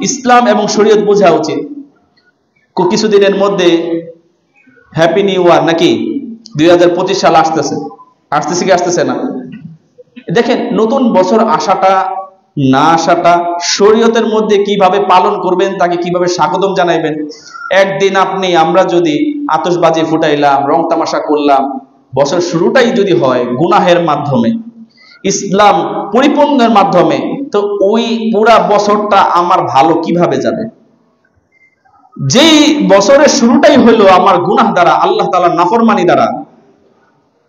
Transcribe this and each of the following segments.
ইসলাম এবং শরীয়ত বোঝা উচিত। কিছুদিনের মধ্যে হ্যাপি নিউ ইয়ার নাকি 2025 সাল আসতেছে কি আসতেছে না? দেখেন, নতুন বছর আসাটা না আসাটা শরীয়তের মধ্যে কিভাবে পালন করবেন, তাকে কিভাবে স্বাগতম জানাইবেন। একদিন আমরা যদি আতশবাজি ফুটাইলাম, রং তামাশা করলাম, বছর শুরুটাই যদি হয় গুনাহের মাধ্যমে, ইসলাম পরিপূর্ণের মাধ্যমে, তো ওই পুরা বছরটা আমার ভালো কিভাবে যাবে? যেই বছরের শুরুটাই হলো আমার গুনাহ দ্বারা, আল্লাহ তাআলার নাফরমানি দ্বারা,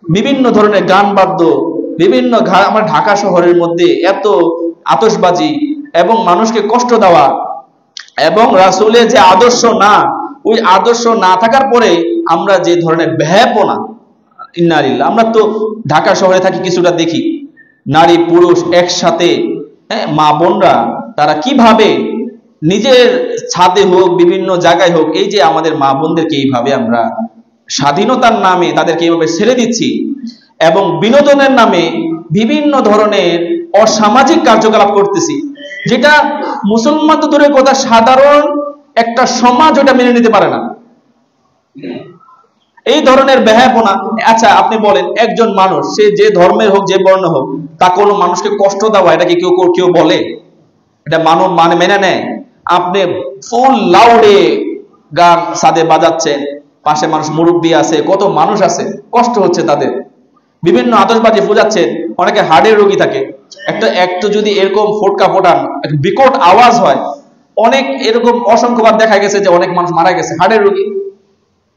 বিভিন্ন ধরনের গান বাদ্য, বিভিন্ন আমার ঢাকা শহরের মধ্যে এত আতশবাজি এবং মানুষকে কষ্ট দেওয়া, এবং রাসূলের যে আদর্শ না, ওই আদর্শ না থাকার পরে আমরা যে ধরনের ব্যয়াপনা, ইন্নালিল্লাহ। আমরা তো ঢাকা শহরে থাকি, কিছুটা দেখি নারী পুরুষ একসাথে, মা বোনরা তারা কিভাবে নিজের ছাদে হোক বিভিন্ন জায়গায় হোক, এই যে আমাদের মা বোনদেরকে এইভাবে আমরা স্বাধীনতার নামে তাদেরকে এইভাবে ছেড়ে দিচ্ছি, এবং বিনোদনের নামে বিভিন্ন ধরনের অসামাজিক কার্যকলাপ করতেছি, যেটা মুসলমান তো দূরের কথা, সাধারণ একটা সমাজ ওটা মেনে নিতে পারে না, এই ধরনের ব্যয়াপনা। আচ্ছা আপনি বলেন, একজন মানুষ সে যে ধর্মের হোক, যে বর্ণ হোক, তা কোনো মানুষকে কষ্ট দেওয়া, এটা কি কেউ বলে? এটা মানব মেনে নেয়? আপনি ফুল লাউডে গান সাদে বাজাচ্ছেন, পাশে মানুষ মুরব্বী আছে, কত মানুষ আছে, কষ্ট হচ্ছে তাদের, বিভিন্ন আতশবাজি ফুজাচ্ছেন, অনেকে হার্টের রোগী থাকে, একটু যদি এরকম ফোটকা ফোটান, বিকট আওয়াজ হয়, অনেক এরকম অসংখ্যবার দেখা গেছে যে অনেক মানুষ মারা গেছে, হার্টের রোগী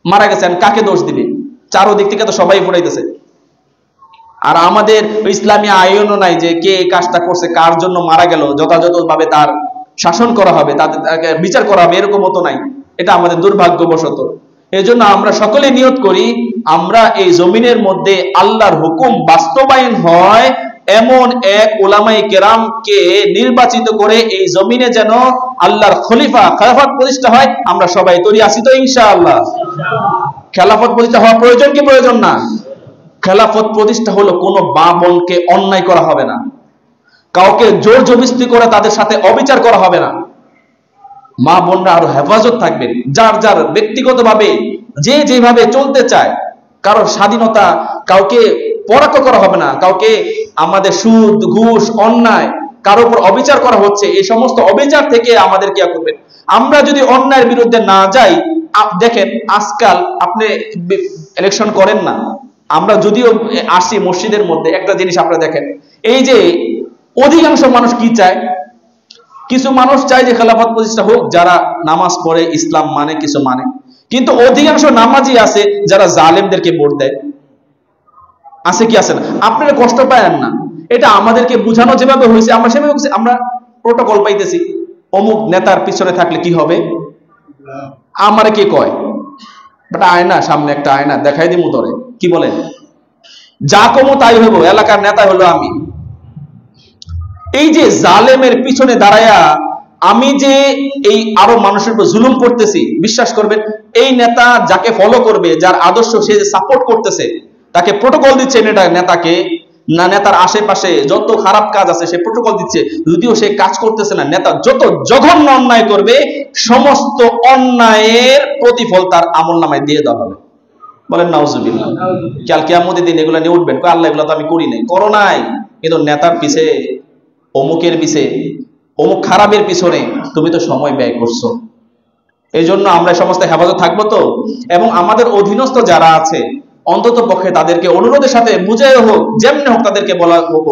মারা গেছে। কাকে দোষ দিবে? চারোদিক থেকে তো সবাই ফুটাইতেছে। আর আমাদের ইসলামী আইনও নাই যে কে এই কাজটা করছে, কার জন্য মারা গেল, যথাযথভাবে তার শাসন করা হবে, তাদেরকে বিচার করা হবে, এরকম মতো নাই। এটা আমাদের দুর্ভাগ্যবশত। এই জন্য আমরা সকলে নিয়ত করি, আমরা এই জমিনের মধ্যে আল্লাহর হুকুম বাস্তবায়ন হয় এমন এক উলামায়ে কেরামকে নির্বাচিত করে এই জমিনে যেন আল্লাহর খেলাফত প্রতিষ্ঠা হয়। আমরা সবাই তৈরি আছি তো ইনশাআল্লাহ? খেলাফত প্রতিষ্ঠা হওয়া প্রয়োজন কি প্রয়োজন না? খেলাফত প্রতিষ্ঠা হলো কোনো মা বোনকে অন্যায় করা হবে না, কাউকে জোর জবরদস্তি করে তাদের সাথে অবিচার করা হবে না, মা বোনরা আরো হেফাজত থাকবেন, যার যার ব্যক্তিগতভাবে যে যেভাবে চলতে চায়, কারোর স্বাধীনতা কাউকে পরাক্ষ করা হবে না, কাউকে আমাদের সুদ ঘুষ অন্যায় কারোর উপর অবিচার করা হচ্ছে, এই সমস্ত অবিচার থেকে আমাদের কি করবেন? আমরা যদি অন্যায়ের বিরুদ্ধে না যাই, দেখেন আজকাল আপনি ইলেকশন করেন না, আমরা যদিও আসি মসজিদের মধ্যে, একটা জিনিস আপনারা দেখেন, এই যে অধিকাংশ মানুষ কি চায়? কিছু মানুষ চায় যে খেলাফত প্রতিষ্ঠা হোক, যারা নামাজ পড়ে, ইসলাম মানে, কিছু মানে, কিন্তু অধিকাংশ নামাজি আছে যারা জালেমদেরকে ভোট দেয়। আছে কি আছে না? আপনারা কষ্ট পায়েন না, এটা আমাদেরকে বুঝানো যেভাবে হয়েছে আমরা সেভাবে আমরা প্রোটোকল পাইতেছি। অমুক নেতার পিছনে থাকলে কি হবে? আমারে কে কয়? বাট আয়না, সামনে একটা আয়না দেখাই দিমু তোরে, কি বলেন? যা কমো তাই হইব, এলাকার নেতা হলো আমি। এই যে জালেমের পিছনে দাঁড়ায়া আমি যে এই আরো মানুষের উপর জুলুম করতেছি, বিশ্বাস করবেন এই নেতা যাকে ফলো করবে, যার আদর্শ সে সাপোর্ট করতেছে, তাকে প্রোটোকল দিচ্ছে নেতাকে, না নেতার আশেপাশে যত খারাপ কাজ আছে সে প্রোটোকল দিচ্ছে, যদিও সে কাজ করতেছে না। নেতা যত জঘন্য অন্যায় করবে, সমস্ত অন্যায়ের প্রতিফল তার আমলনামায় দিয়ে দেওয়া হবে। বলেন নাউজুবিল্লাহ। কাল কিয়ামতের দিন এগুলো নিয়ে উঠবেন, আল্লাহ এগুলো তো আমি করি নাই, করো নাই, কিন্তু নেতার পিছে, অমুকের পিছে, অমুক খারাপের পিছনে তুমি তো সময় ব্যয় করছো। এই জন্য আমরা সমস্ত হেফাজত থাকবো তো, এবং আমাদের অধীনস্থ যারা আছে অন্তত পক্ষে তাদেরকে অনুরোধের সাথে বুঝাই হোক, যেমনি হোক তাদেরকে বলা হোক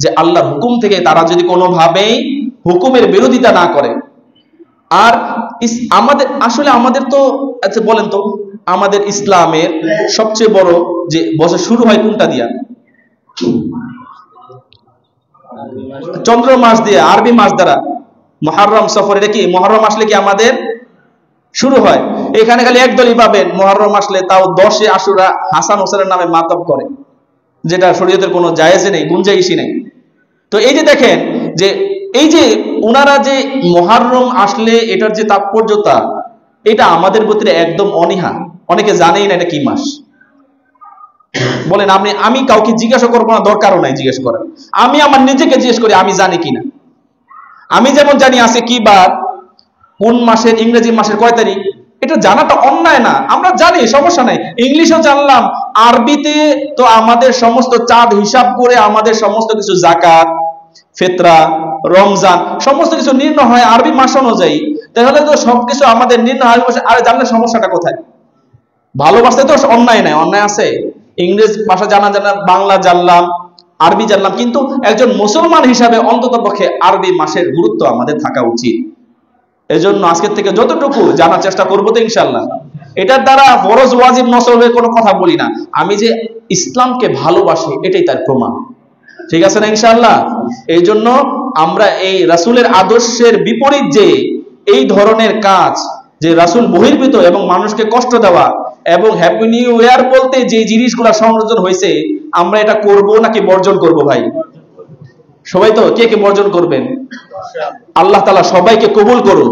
যে আল্লাহর হুকুম থেকে তারা যদি কোনোভাবেই হুকুমের বিরোধিতা না করে। আর আমাদের তো আচ্ছা বলেন তো, আমাদের ইসলামের সবচেয়ে বড় যে বছর শুরু হয় কোনটা দিয়া? চন্দ্র মাস দিয়ে, আরবি মাস দ্বারা, মুহররম সফর। এটা কি মুহররম আসলে কি আমাদের শুরু হয়? এখানে খালি একদলই পাবেন মুহররম আসলে তাও 10-এ আশুরা হাসান হোসেনের নামে মাতব করে, যেটা শরীয়তের কোনো জায়েজই নেই, গুঞ্জাইশই নেই। তো এই যে দেখেন যে এই যে ওনারা যে মুহররম আসলে এটার যে তাৎপর্যতা, এটা আমাদের ভিতরে একদম অনীহা, অনেকে জানেই না এটা কি মাস। বলেন আপনি, আমি কাউকে জিজ্ঞাসা করবো না, দরকারও নাই জিজ্ঞাসা করার, আমি আমার নিজেকে জিজ্ঞেস করি আমি জানি কিনা। আমি যেমন জানি আছে কি বার, কোন মাসের, ইংরেজি মাসের কয় তারিখ, এটা জানাটা অন্যায় না, আমরা জানি, সমস্যা নাই, ইংলিশও জানলাম, আরবিতে তো আমাদের সমস্ত চাঁদ হিসাব করে আমাদের সমস্ত কিছু জাকাত, ফিতরা, রমজান সমস্ত কিছু নির্ণয় হয় আরবি মাস অনুযায়ী, তাহলে তো সবকিছু আমাদের নির্ণয় হয়। আরে জানলে সমস্যাটা কোথায়? ভালোবাসতে তো অন্যায় নাই, অন্যায় আছে? ইংরেজ ভাষা জানা জানা, বাংলা জানলাম, আরবি জানলাম, কিন্তু একজন মুসলমান হিসাবে অন্তত পক্ষে আরবি মাসের গুরুত্ব আমাদের থাকা উচিত। এজন্য আজকের থেকে যতটুকু জানার চেষ্টা করবো তো ইনশাল্লাহ। এটার দ্বারা ফরজ ওয়াজিব নসবের কোনো কথা বলি না, আমি যে ইসলামকে ভালোবাসি এটাই তার প্রমাণ। ঠিক আছে না ইনশাআল্লাহ? এই জন্য আমরা এই রাসূলের আদর্শের বিপরীত যে এই ধরনের কাজ, যে রাসূল বহির্ভূত এবং মানুষকে কষ্ট দেওয়া এবং হ্যাপি নিউ ইয়ার বলতে যে জিনিসগুলো সংযোজন হয়েছে, আমরা এটা করব নাকি বর্জন করব ভাই? সবাই তো কে কে বর্জন করবেন? আল্লাহ তাআলা সবাইকে কবুল করুন।